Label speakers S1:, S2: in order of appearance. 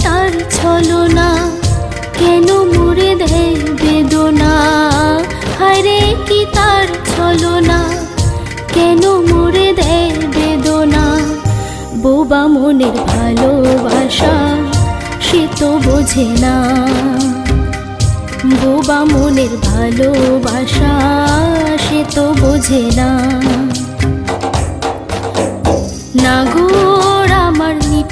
S1: তার ছলনা, কেন মুড়ে দেয় বেদনা। হায়রে কি তার ছলনা, কেন মুড়ে দেয় বেদনা। বোবা মনের ভালোবাসা সে তো বোঝে না, বোবা মনের ভালোবাসা সে তো বোঝে না। নাগর আমার নিঠুর